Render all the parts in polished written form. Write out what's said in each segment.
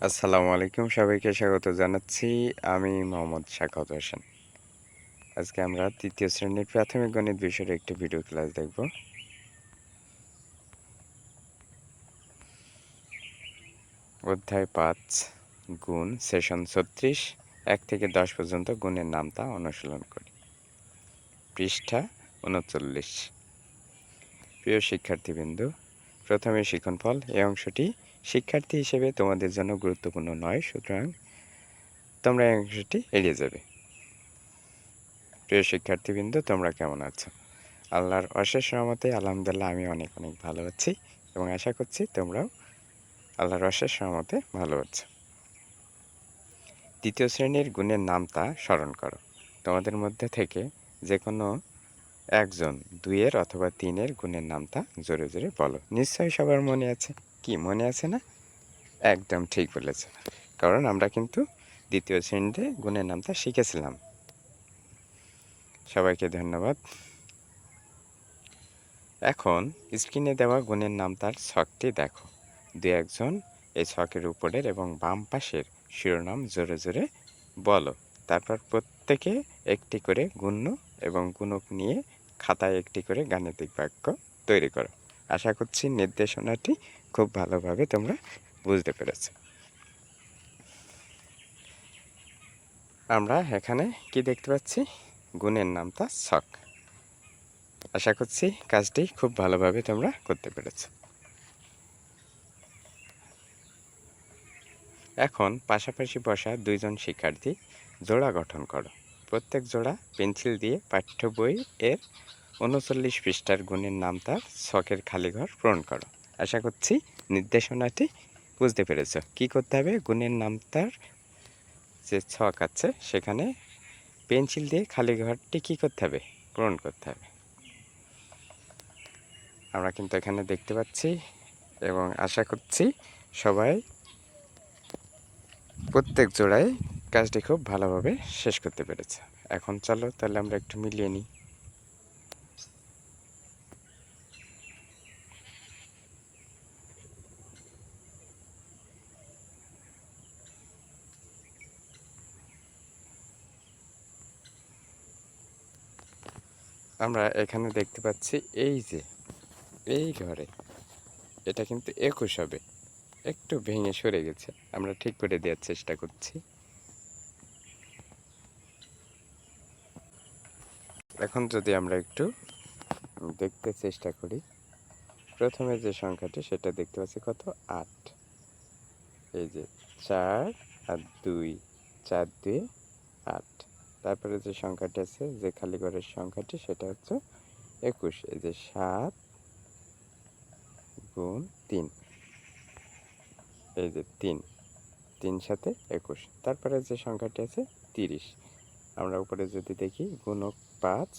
আসসালামু আলাইকুম, সবাইকে স্বাগত জানাচ্ছি। আমি মোহাম্মদ সাখাওয়াত হোসেন। আজকে আমরা তৃতীয় শ্রেণীর প্রাথমিক গণিত বিষয়ের একটি ভিডিও ক্লাস দেখব। অধ্যায় ৫ গুণ, সেশন ৩৬, ১ থেকে ১০ পর্যন্ত গুণের নামতা অনুশীলন করি। পৃষ্ঠা ৩৯। প্রিয় শিক্ষার্থীবৃন্দ, প্রথমে শিখন ফল। এই অংশটি শিক্ষার্থী হিসেবে তোমাদের জন্য গুরুত্বপূর্ণ নয়, সুতরাং তোমরা এই অংশটি এড়িয়ে যাবে। প্রিয় শিক্ষার্থীবৃন্দ, তোমরা কেমন আছো? আল্লাহর অশেষ রহমতে আলহামদুলিল্লাহ আমি অনেক ভালো আছি এবং আশা করছি তোমরাও আল্লাহর অশেষ রহমতে ভালো আছো। দ্বিতীয় শ্রেণীর গুণের নামতা স্মরণ করো। তোমাদের মধ্যে থেকে যে কোনো একজন ২-এর অথবা ৩-এর গুণের নামতা জোরে জোরে বলো। নিশ্চয়ই সবার মনে আছে। কি মনে আছে না? একদম ঠিক বলেছ, কারণ আমরা কিন্তু দ্বিতীয় শ্রেণীতে গুণের নামতা শিখেছিলাম। সবাইকে ধন্যবাদ। এখন স্ক্রিনে দেওয়া গুণের নামতার ছকটি দেখো। দু-একজন এই ছকের উপরের এবং বাম পাশের শিরোনাম জোরে জোরে বলো। তারপর প্রত্যেকে একটি করে গুণ্য এবং গুণক নিয়ে খাতায় একটি করে গাণিতিক বাক্য তৈরি করো। আশা করছি নির্দেশনাটি খুব ভালোভাবে তোমরা বুঝতে পেরেছ। আমরা এখানে কি দেখতে পাচ্ছি? গুণের নামতা ছক। আশা করছি কাজটি খুব ভালোভাবে তোমরা করতে পেরেছ। এখন পাশাপাশি বসা দুইজন শিক্ষার্থী জোড়া গঠন করো। প্রত্যেক জোড়া পেন্সিল দিয়ে পাঠ্য বই এর ৩৯ পৃষ্ঠার গুণের নামতার ছকের খালি ঘর পূরণ করো। আশা করছি নির্দেশনাটি বুঝতে পেরেছ। কি করতে হবে? গুণের নামতার যে ছক আছে সেখানে পেন্সিল দিয়ে খালি ঘরটি কী করতে হবে? পূরণ করতে হবে। আমরা কিন্তু এখানে দেখতে পাচ্ছি এবং আশা করছি সবাই প্রত্যেক জোড়ায় কাজটি খুব ভালোভাবে শেষ করতে পেরেছে। এখন চলো তাহলে আমরা একটু মিলিয়ে নিই। আমরা এখানে দেখতে পাচ্ছি এই ঘরে এটা কিন্তু ২১ হবে, একটু ভেঙে সরে গেছে। আমরা ঠিক করে দেওয়ার চেষ্টা করছি। এখন যদি আমরা একটু দেখতে চেষ্টা করি, প্রথমে যে সংখ্যাটি সেটা দেখতে পাচ্ছি কত? ৮। এই যে ৪ আর ২, ৪ দিয়ে ৮। তারপরে যে সংখ্যাটি আছে, যে খালি ঘরের সংখ্যাটি, সেটা হচ্ছে ২১। এই যে ৭ গুণ ৩, এই যে ৩, ৩ সাথে ২১। তারপরে যে সংখ্যাটি আছে ৩০। আমরা উপরে যদি দেখি গুণক ৫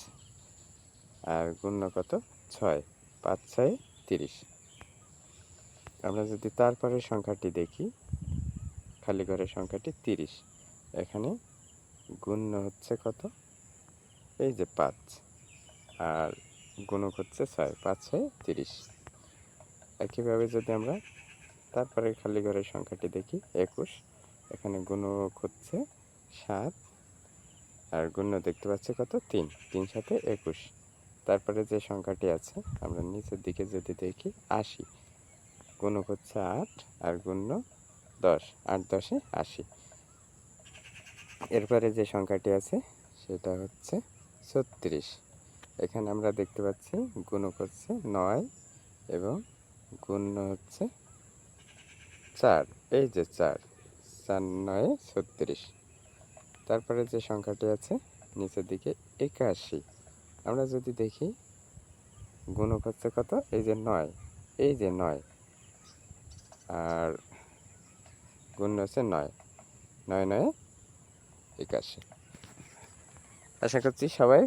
আর গুণ্য কত? ৬, ৫ ৬ ৩০। আমরা যদি তারপরে সংখ্যাটি দেখি, খালি ঘরের সংখ্যাটি ৩০। এখানে গুণ্য হচ্ছে কত? এই যে ৫ আর গুণক হচ্ছে ৬, ৫ ৬ ৩০। একইভাবে যদি আমরা তারপরে খালি ঘরের সংখ্যাটি দেখি ২১, এখানে গুণক হচ্ছে ৭ আর গুণ্য দেখতে পাচ্ছি কত? ৩, ৩ সাথে ২১। তারপরে যে সংখ্যাটি আছে আমরা নিচের দিকে যদি দেখি ৮০, গুণক হচ্ছে ৮ আর গুণ্য ১০, ৮ ১০ ৮০। এরপরে যে সংখ্যাটি আছে সেটা হচ্ছে ৩৬। এখানে আমরা দেখতে পাচ্ছি গুণক হচ্ছে ৯ এবং গুণ্য হচ্ছে ৪, এই যে ৪, ৪ ৯ ৩৬। তারপরে যে সংখ্যাটি আছে নিচের দিকে ৮১। আমরা যদি দেখি গুণক হচ্ছে কত? এই যে ৯, এই যে ৯ আর গুণ্য হচ্ছে ৯, ৯ ৯ ৮১। আশা করছি সবাই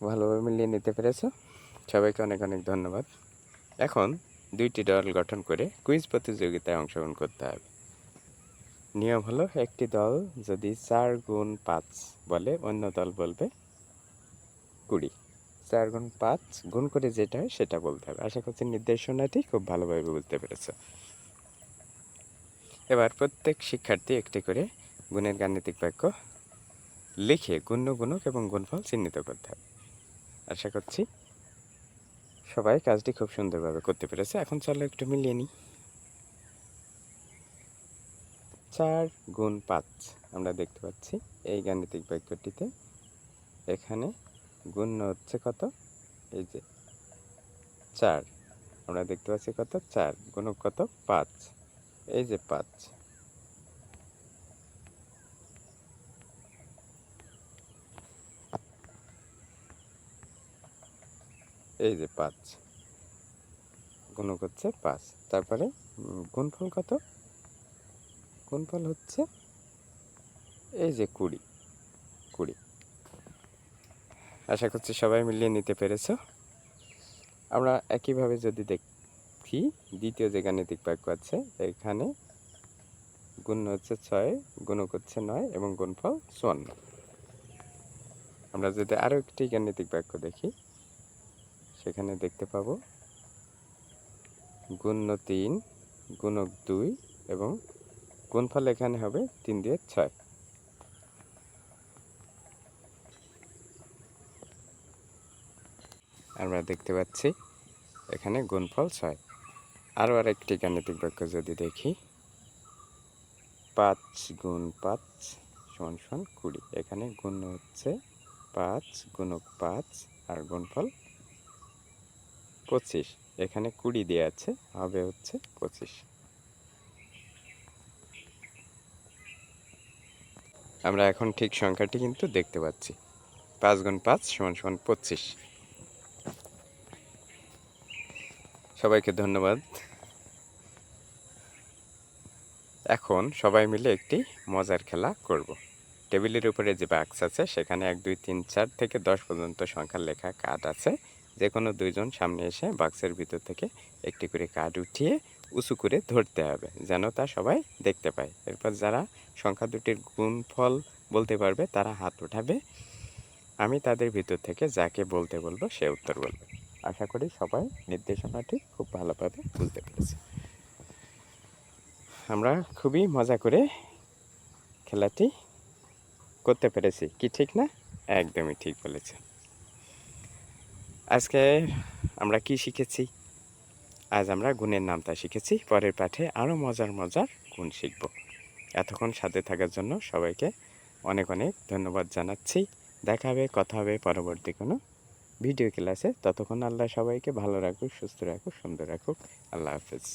ভালোভাবে মিলিয়ে নিতে পেরেছ। সবাইকে অনেক অনেক ধন্যবাদ। এখন দুইটি দল গঠন করে কুইজ প্রতিযোগিতায় অংশগ্রহণ করতে হবে। নিয়ম হলো, একটি দল যদি ৪ গুণ ৫ বলে, অন্য দল বলবে ২০। ৪ গুণ ৫ গুণ করে যেটা হয় সেটা বলতে হবে। আশা করছি নির্দেশনাটি খুব ভালোভাবে বুঝতে পেরেছ। এবার প্রত্যেক শিক্ষার্থী একটি করে গুণের গাণিতিক বাক্য লিখে গুণ্য, গুণক এবং গুণফল চিহ্নিত করতে হবে। আশা করছি সবাই কাজটি খুব সুন্দরভাবে করতে পেরেছে। এখন চলো একটু মিলিয়ে নিই। 4 গুণ 5 আমরা দেখতে পাচ্ছি এই গাণিতিক বাক্যটিতে। এখানে গুণ্য হচ্ছে কত? এই যে 4, আমরা দেখতে পাচ্ছি কত? 4, গুণক কত? 5, এই যে 5। এই যে 5, গুণক হচ্ছে 5। তারপরে গুণফল কত? গুণফল হচ্ছে এই যে 20। আশা করছি সবাই মিলিয়ে নিতে পেরেছো। আমরা একইভাবে যদি দেখি দ্বিতীয় যে গাণিতিক বাক্য আছে, এখানে গুণ্য হচ্ছে 6, গুণক হচ্ছে 9 এবং গুণফল 54। আমরা যদি আরও একটি গাণিতিক বাক্য দেখি, সেখানে দেখতে পাবো গুণ্য 3, গুণক 2 এবং গুণফল এখানে হবে 3 দিয়ে 6। আমরা দেখতে পাচ্ছি এখানে গুণফল 6। আরও আরেকটি গাণিতিক বাক্য যদি দেখি, 5 গুণ 5 সমান সমান 20। এখানে গুণ্য হচ্ছে 5, গুণক 5 আর গুণফল 25। এখানে 20 দেওয়া আছে, হবে হচ্ছে 25। আমরা এখন ঠিক সংখ্যাটি কিন্তু দেখতে পাচ্ছি, 5 গুণ 5 সমান সমান 25। সবাইকে ধন্যবাদ। এখন সবাই মিলে একটি মজার খেলা করব। টেবিলের উপরে যে বাক্স আছে সেখানে 1 2 3 4 থেকে 10 পর্যন্ত সংখ্যার লেখা কার্ড আছে। যে কোনো দুইজন সামনে এসে বাক্সের ভিতর থেকে একটি করে কার্ড উঠিয়ে উঁচু করে ধরতে হবে, যেন তা সবাই দেখতে পায়। এরপর যারা সংখ্যা দুটির গুণফল বলতে পারবে তারা হাত উঠাবে। আমি তাদের ভিতর থেকে যাকে বলতে বলবো সে উত্তর বলবে। আশা করি সবাই নির্দেশনাটি খুব ভালোভাবে বুঝতে পেরেছে। আমরা খুবই মজা করে খেলাটি করতে পেরেছি, কি ঠিক না? একদমই ঠিক বলেছে। আজকে আমরা কি শিখেছি? আজ আমরা গুণের নামতা শিখেছি। পরের পাঠে আরও মজার মজার গুণ শিখব। এতক্ষণ সাথে থাকার জন্য সবাইকে অনেক অনেক ধন্যবাদ জানাচ্ছি। দেখা হবে, কথা হবে পরবর্তী কোনো ভিডিও ক্লাসে। ততক্ষণ আল্লাহ সবাইকে ভালো রাখুক, সুস্থ রাখুক, সুন্দর রাখুক। আল্লাহ হাফেজ।